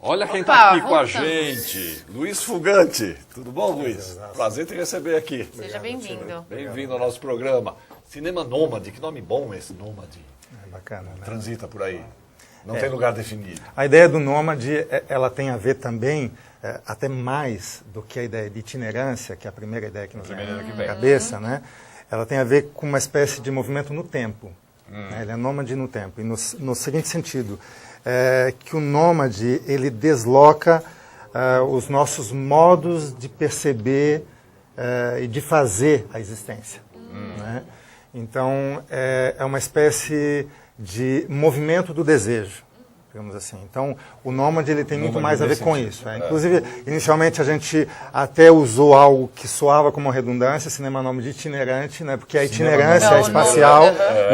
Olha quem está aqui com a gente, Luiz Fugante. Tudo bom, Luiz? Prazer te receber aqui. Seja bem-vindo. Bem-vindo ao nosso programa. Cinema Nômade, que nome bom esse, Nômade. É bacana, né? Transita por aí. Não tem lugar definido. A ideia do nômade, ela tem a ver também, até mais do que a ideia de itinerância, que é a primeira ideia que nos vem na cabeça, né? Ela tem a ver com uma espécie de movimento no tempo. Né? Ele é nômade no tempo. E no seguinte sentido, que o nômade, ele desloca os nossos modos de perceber e de fazer a existência. Né? Então, é uma espécie de movimento do desejo, digamos assim. Então, o nômade, ele tem muito mais a ver com isso. Inclusive, inicialmente, a gente até usou algo que soava como redundância, cinema nômade itinerante, né? Porque a itinerância é espacial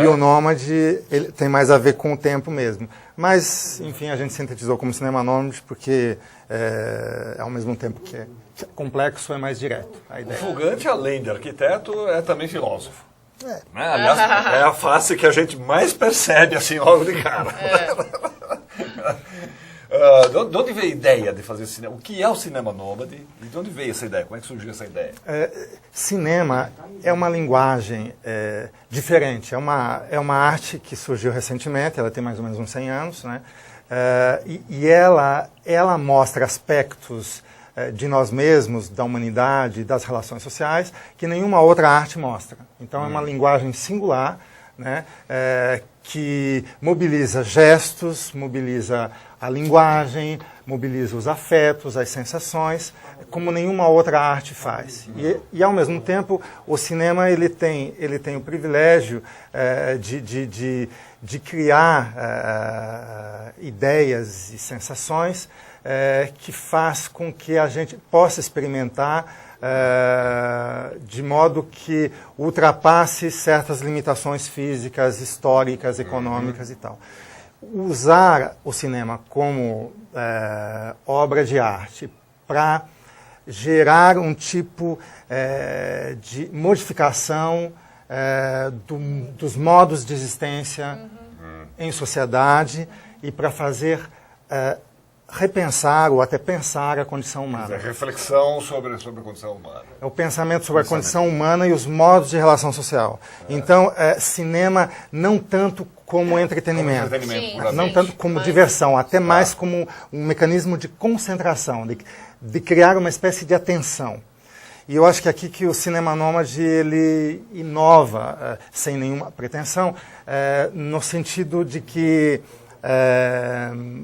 e o nômade ele tem mais a ver com o tempo mesmo. Mas, enfim, a gente sintetizou como cinema nômade porque, ao mesmo tempo que é complexo, é mais direto. A ideia. O Fugante, além de arquiteto, é também filósofo. Né? Aliás, é a face que a gente mais percebe assim logo de cara. De onde veio a ideia de fazer cinema? O que é o cinema nômade? E de onde veio essa ideia? Como é que surgiu essa ideia? Cinema é uma linguagem diferente. É uma arte que surgiu recentemente, ela tem mais ou menos uns 100 anos, né? E ela mostra aspectos de nós mesmos, da humanidade, das relações sociais, que nenhuma outra arte mostra. Então é uma linguagem singular, né, que mobiliza gestos, mobiliza a linguagem, mobiliza os afetos, as sensações, como nenhuma outra arte faz. E ao mesmo tempo, o cinema ele tem o privilégio de criar ideias e sensações que faz com que a gente possa experimentar de modo que ultrapasse certas limitações físicas, históricas, econômicas e tal. Usar o cinema como obra de arte para gerar um tipo de modificação dos modos de existência em sociedade e para fazer repensar ou até pensar a condição humana. Reflexão sobre a condição humana. É o pensamento sobre a condição humana e os modos de relação social. Então, cinema não tanto como entretenimento, não tanto como diversão, até mais como um mecanismo de concentração, de criar uma espécie de atenção. E eu acho que aqui que o cinema nômade ele inova, sem nenhuma pretensão, no sentido de que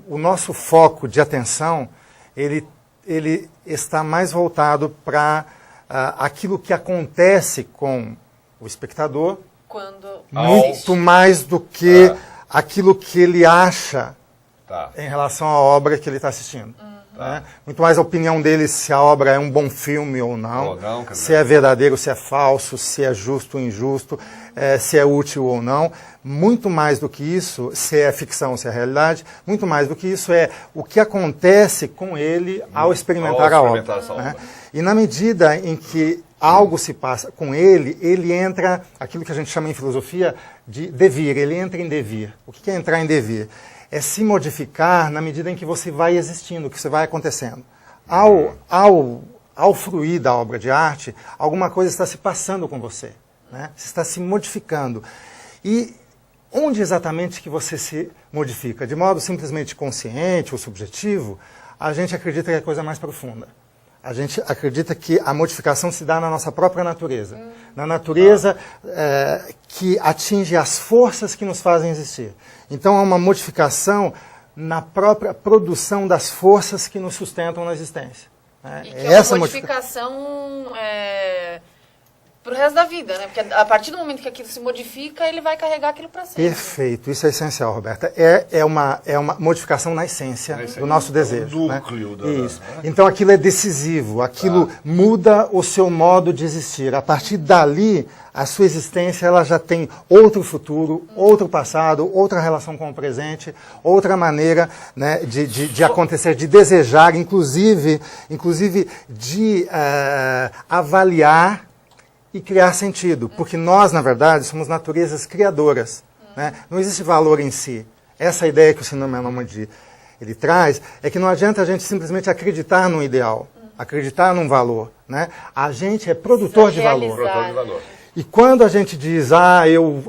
o nosso foco de atenção ele está mais voltado para aquilo que acontece com o espectador, muito mais do que aquilo que ele acha em relação à obra que ele está assistindo. Né? Muito mais a opinião dele se a obra é um bom filme ou não, se é verdadeiro, se é falso, se é justo ou injusto, se é útil ou não. Muito mais do que isso, se é ficção, se é realidade, muito mais do que isso é o que acontece com ele ao experimentar a obra. Né? E na medida em que algo se passa com ele, ele entra, aquilo que a gente chama em filosofia de devir, ele entra em devir. O que é entrar em devir? É se modificar na medida em que você vai existindo, que você vai acontecendo. Ao fruir da obra de arte, alguma coisa está se passando com você, né? Você está se modificando. E onde exatamente que você se modifica? De modo simplesmente consciente ou subjetivo, a gente acredita que é a coisa mais profunda. A gente acredita que a modificação se dá na nossa própria natureza. Na natureza que atinge as forças que nos fazem existir. Então, há uma modificação na própria produção das forças que nos sustentam na existência. E que é uma modificação para o resto da vida, né? Porque a partir do momento que aquilo se modifica, ele vai carregar aquilo para sempre. Perfeito, isso é essencial, Roberta. É uma modificação na essência do nosso desejo. O núcleo, né? Isso. Então aquilo é decisivo, aquilo muda o seu modo de existir. A partir dali, a sua existência ela já tem outro futuro, outro passado, outra relação com o presente, outra maneira, né, de acontecer, de desejar, inclusive de avaliar e criar sentido, porque nós, na verdade, somos naturezas criadoras. Né? Não existe valor em si. Essa ideia que o cinema nômade ele traz é que não adianta a gente simplesmente acreditar num ideal, acreditar num valor, né? A gente é produtor de valor. Produtor de valor. E quando a gente diz,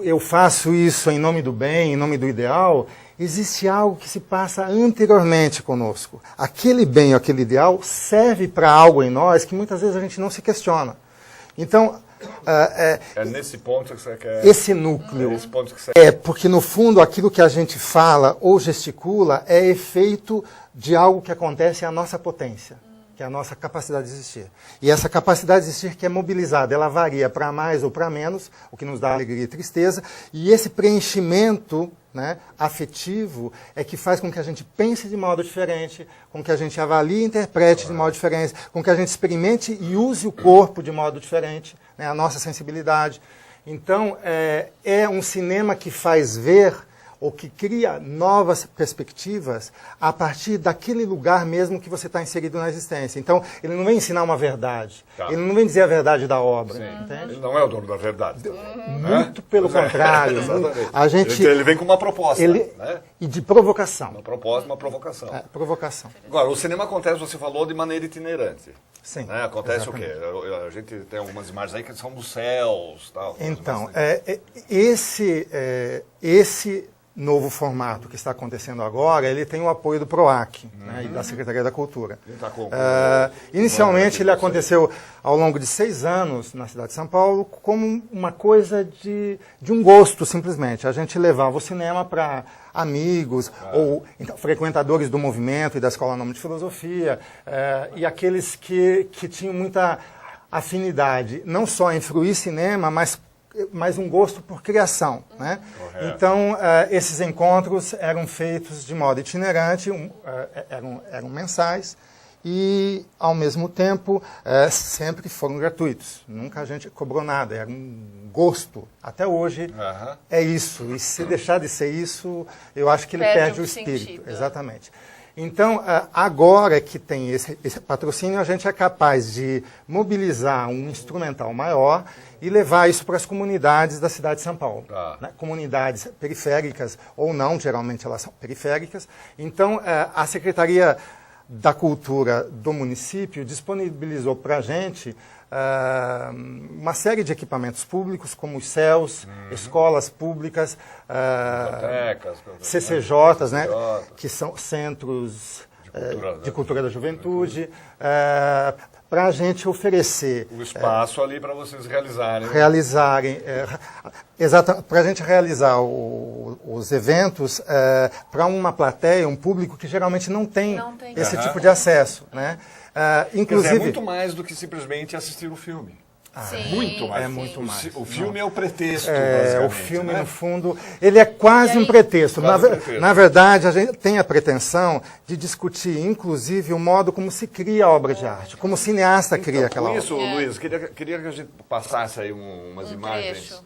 eu faço isso em nome do bem, em nome do ideal, existe algo que se passa anteriormente conosco. Aquele bem, aquele ideal serve para algo em nós que muitas vezes a gente não se questiona. Então, é nesse ponto que você quer... Esse núcleo. É nesse ponto que você... porque no fundo aquilo que a gente fala ou gesticula é efeito de algo que acontece à nossa potência, que é a nossa capacidade de existir. E essa capacidade de existir que é mobilizada, ela varia para mais ou para menos, o que nos dá alegria e tristeza, e esse preenchimento, né, afetivo é que faz com que a gente pense de modo diferente, com que a gente avalie e interprete de modo diferente, com que a gente experimente e use o corpo de modo diferente, né, a nossa sensibilidade. Então, é um cinema que faz ver ou que cria novas perspectivas a partir daquele lugar mesmo que você está inserido na existência. Então, ele não vem ensinar uma verdade, ele não vem dizer a verdade da obra. Entende? Ele não é o dono da verdade. Muito pelo contrário. Ele vem com uma proposta. Né? E de provocação. Uma proposta, uma provocação. Provocação. Agora, o cinema acontece, você falou, de maneira itinerante. Sim. Né? Acontece exatamente. o quê? A gente tem algumas imagens aí que são dos céus. Tal, então, esse novo formato que está acontecendo agora, ele tem o apoio do PROAC, né, e da Secretaria da Cultura. Inicialmente, ele aconteceu ao longo de 6 anos na cidade de São Paulo como uma coisa de um gosto, simplesmente. A gente levava o cinema para amigos, ou então, frequentadores do movimento e da Escola Nome de Filosofia, e aqueles que tinham muita afinidade, não só em fruir cinema, mas um gosto por criação, né? Então, esses encontros eram feitos de modo itinerante, eram mensais e, ao mesmo tempo, sempre foram gratuitos. Nunca a gente cobrou nada, era um gosto. Até hoje é isso. E se deixar de ser isso, eu acho que ele perde o espírito. Sentido. Exatamente. Então, agora que tem esse patrocínio, a gente é capaz de mobilizar um instrumental maior e levar isso para as comunidades da cidade de São Paulo. Né? Comunidades periféricas ou não, geralmente elas são periféricas. Então, a Secretaria da Cultura do município disponibilizou para a gente uma série de equipamentos públicos, como os CELs, escolas públicas, CCJs, né, que são centros de cultura da juventude, para a gente oferecer... O espaço ali para vocês realizarem. Para a gente realizar os eventos para uma plateia, um público que geralmente não tem esse tipo de acesso, né? Inclusive, quer dizer, é muito mais do que simplesmente assistir o filme. Muito mais. É muito mais. O filme é o pretexto, o filme, né? No fundo, ele é quase um pretexto. Na verdade, a gente tem a pretensão de discutir, inclusive, o modo como se cria a obra de arte, como o cineasta cria aquela obra. Por isso, Luiz, queria que a gente passasse aí umas imagens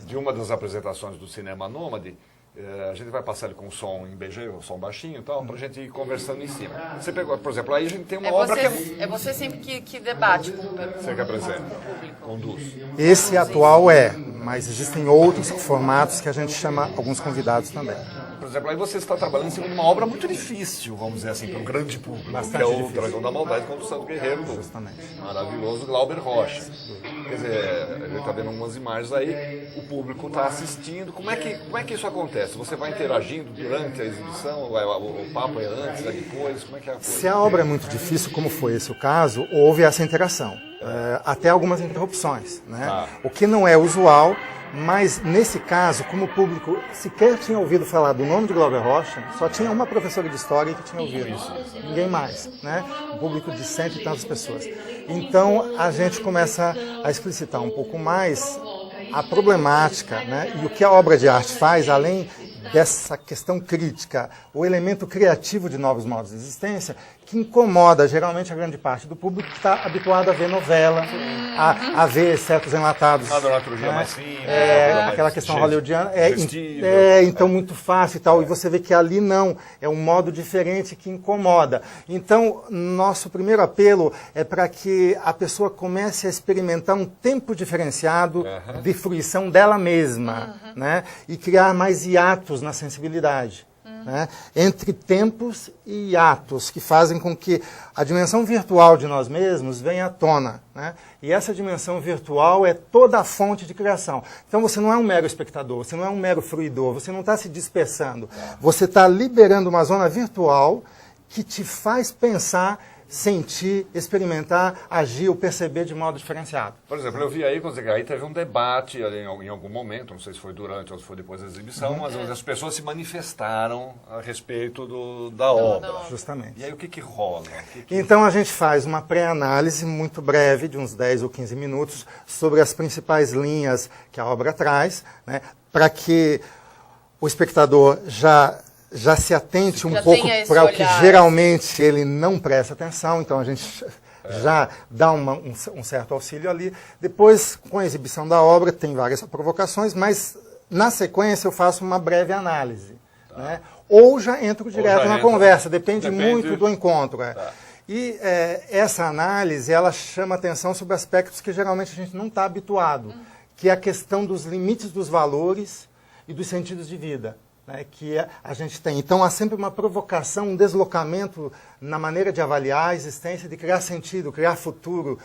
de uma das apresentações do Cinema Nômade. A gente vai passar ele com o som em BG, o som baixinho e tal, para a gente ir conversando em cima. Você pegou, por exemplo, aí a gente tem uma obra que é você sempre que debate com o público. Você que apresenta, conduz. Esse atual mas existem outros formatos que a gente chama alguns convidados também. Por exemplo, aí você está trabalhando em cima de uma obra muito difícil, vamos dizer assim, para um grande público, que é o Dragão da Maldade com o Santo Guerreiro, do maravilhoso Glauber Rocha. Quer dizer, a gente está vendo algumas imagens aí, o público está assistindo. Como é que isso acontece? Você vai interagindo durante a exibição? O papo é antes, é depois? Como é que é a coisa? Se a obra é muito difícil, como foi esse o caso, houve essa interação. Até algumas interrupções, né? O que não é usual, mas nesse caso, como o público sequer tinha ouvido falar do nome de Glauber Rocha, só tinha uma professora de história que tinha ouvido isso. Ninguém mais, né? Um público de 100 e tantas pessoas. Então, a gente começa a explicitar um pouco mais a problemática, né? E o que a obra de arte faz, além dessa questão crítica, o elemento criativo de novos modos de existência, que incomoda geralmente a grande parte do público que está habituado a ver novela, a ver certos enlatados. A dramaturgia mais simples. Aquela questão hollywoodiana. Então, muito fácil e tal. E você vê que ali não. É um modo diferente que incomoda. Então, nosso primeiro apelo é para que a pessoa comece a experimentar um tempo diferenciado de fruição dela mesma, né? E criar mais hiatos na sensibilidade. né, entre tempos e atos, que fazem com que a dimensão virtual de nós mesmos venha à tona. Né? E essa dimensão virtual é toda a fonte de criação. Então você não é um mero espectador, você não é um mero fruidor, você não está se dispersando. Você está liberando uma zona virtual que te faz pensar, sentir, experimentar, agir ou perceber de modo diferenciado. Por exemplo, eu vi aí, aí teve um debate ali em algum momento, não sei se foi durante ou se foi depois da exibição, mas as pessoas se manifestaram a respeito da obra. Justamente. E aí o que rola? Então a gente faz uma pré-análise muito breve, de uns 10 ou 15 minutos, sobre as principais linhas que a obra traz, né, para que o espectador já se atente um pouco para o que geralmente ele não presta atenção, então a gente já dá um certo auxílio ali. Depois, com a exibição da obra, tem várias provocações, mas na sequência eu faço uma breve análise. Né? Ou já entro direto na conversa, depende muito do encontro. E essa análise, ela chama atenção sobre aspectos que geralmente a gente não está habituado, que é a questão dos limites dos valores e dos sentidos de vida. Né, que a gente tem. Então, há sempre uma provocação, um deslocamento na maneira de avaliar a existência, de criar sentido, criar futuro,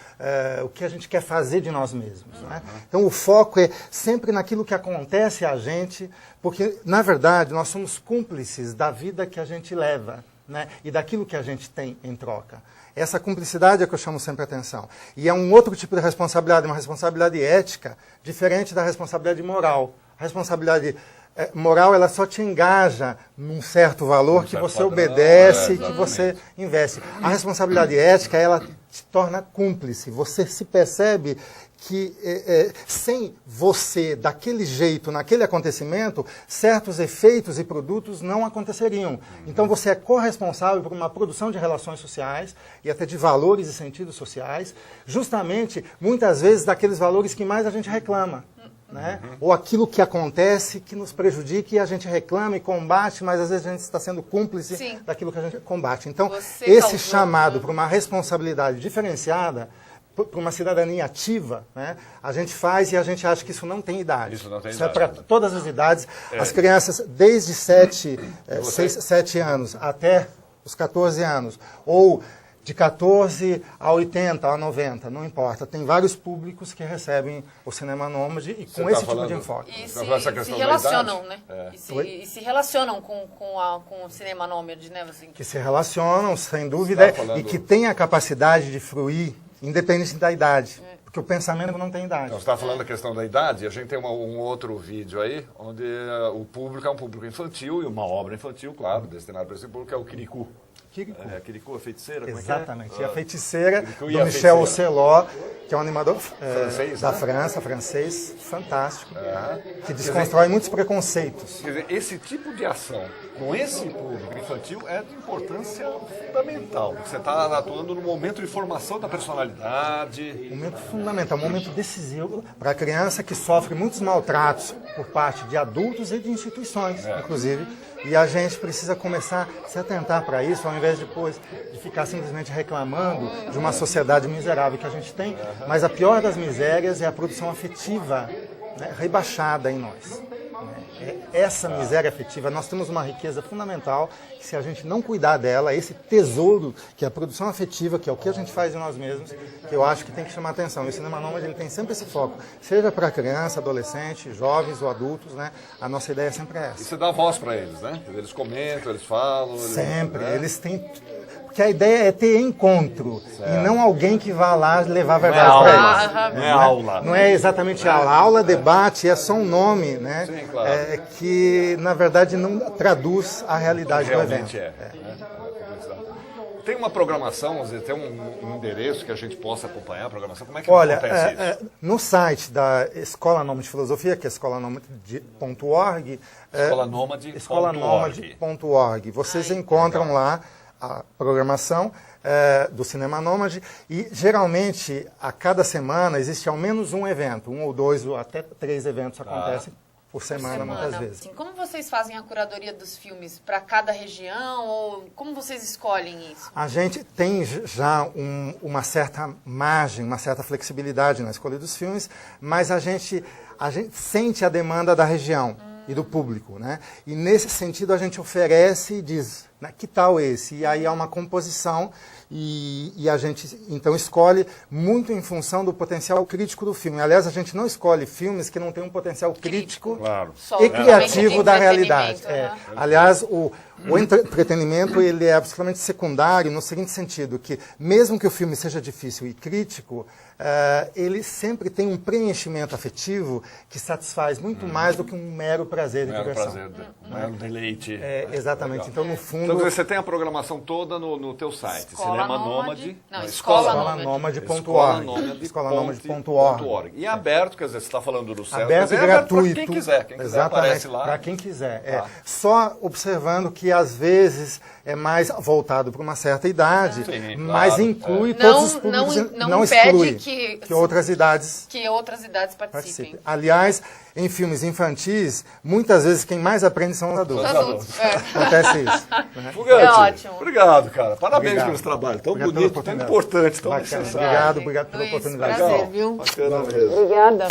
o que a gente quer fazer de nós mesmos. Né? Então, o foco é sempre naquilo que acontece a gente, porque, na verdade, nós somos cúmplices da vida que a gente leva, né, e daquilo que a gente tem em troca. Essa cumplicidade é que eu chamo sempre a atenção. E é um outro tipo de responsabilidade, uma responsabilidade ética, diferente da responsabilidade moral. A responsabilidade moral, ela só te engaja num certo valor que você obedece, que você investe. A responsabilidade ética, ela te torna cúmplice. Você se percebe que sem você, daquele jeito, naquele acontecimento, certos efeitos e produtos não aconteceriam. Então você é corresponsável por uma produção de relações sociais e até de valores e sentidos sociais, justamente, muitas vezes, daqueles valores que mais a gente reclama. Né? Ou aquilo que acontece que nos prejudica e a gente reclama e combate, mas às vezes a gente está sendo cúmplice daquilo que a gente combate. Então, esse chamado para uma responsabilidade diferenciada, para uma cidadania ativa, né, a gente faz e a gente acha que isso não tem idade. Isso é para todas as idades. As crianças, desde 7 anos até os 14 anos, ou de 14 a 80, a 90, não importa. Tem vários públicos que recebem o Cinema Nômade e com esse tipo de enfoque. E se relacionam, né? E se relacionam com o Cinema Nômade, né? Assim. Que se relacionam, sem dúvida, e que têm a capacidade de fruir, independente da idade. Porque o pensamento não tem idade. Você está falando da questão da idade, a gente tem um outro vídeo aí, onde o público é um público infantil, e uma obra infantil, claro, destinada para esse público, que é o Quiricu. Quiricu, a feiticeira? Exatamente. E a feiticeira, do Michel Ocelot, que é um animador da França, francês, fantástico, que desconstrói muitos preconceitos. Quer dizer, esse tipo de ação com esse público infantil é de importância fundamental. Você está atuando no momento de formação da personalidade. Um momento fundamental, um momento decisivo para a criança que sofre muitos maltratos por parte de adultos e de instituições, inclusive. E a gente precisa começar a se atentar para isso, ao invés depois de ficar simplesmente reclamando de uma sociedade miserável que a gente tem. Mas a pior das misérias é a produção afetiva, né, rebaixada em nós. Essa miséria afetiva, nós temos uma riqueza fundamental, que se a gente não cuidar dela, esse tesouro, que é a produção afetiva, que é o que a gente faz de nós mesmos, que eu acho que tem que chamar atenção. E o Cinema Nômade, ele tem sempre esse foco, seja para criança, adolescente, jovens ou adultos, né? A nossa ideia sempre é essa. E você dá voz para eles, né? Eles comentam, eles falam. Sempre, eles têm... Porque a ideia é ter encontro, e não alguém que vá lá levar a verdade para eles. Não é aula. Não é exatamente aula. Aula, debate, é só um nome, né? Sim, claro. Que, na verdade, não traduz a realidade do evento. Tem uma programação, tem um endereço que a gente possa acompanhar a programação? Como é que acontece isso? No site da Escola Nômade de Filosofia, que é escolanômade.org, escolanômade.org, vocês encontram lá a programação do Cinema Nômade e, geralmente, a cada semana existe ao menos um evento, 1 ou 2 ou até 3 eventos acontecem por semana, muitas vezes. Assim, como vocês fazem a curadoria dos filmes para cada região ou como vocês escolhem isso? A gente tem já uma certa margem, uma certa flexibilidade na escolha dos filmes, mas a gente sente a demanda da região. e do público, né? E nesse sentido a gente oferece e diz, né, que tal esse? E aí há uma composição e a gente então escolhe muito em função do potencial crítico do filme. Aliás, a gente não escolhe filmes que não têm um potencial crítico e criativo da realidade. Aliás, o entretenimento ele é absolutamente secundário no seguinte sentido, que mesmo que o filme seja difícil e crítico, ele sempre tem um preenchimento afetivo que satisfaz muito mais do que um mero prazer de diversão. Mero deleite. Exatamente. Então, no fundo... Então, você tem a programação toda no teu site, Cinema Nômade. Escolanômade.org. Escolanômade.org. E é aberto, quer dizer, você está falando do céu. Aberto e gratuito. Para quem quiser. Quem quiser aparece lá. Para quem quiser. Só observando que, às vezes, é mais voltado para uma certa idade, mas inclui todos os públicos, não exclui que outras idades participem. Aliás, em filmes infantis, muitas vezes quem mais aprende são os adultos. Acontece isso. Fugate, é ótimo. Obrigado, cara. Parabéns pelo trabalho. Tão bonito, tão importante, tão necessário. Obrigado pela oportunidade. Prazer, viu? Bacana mesmo. Obrigada.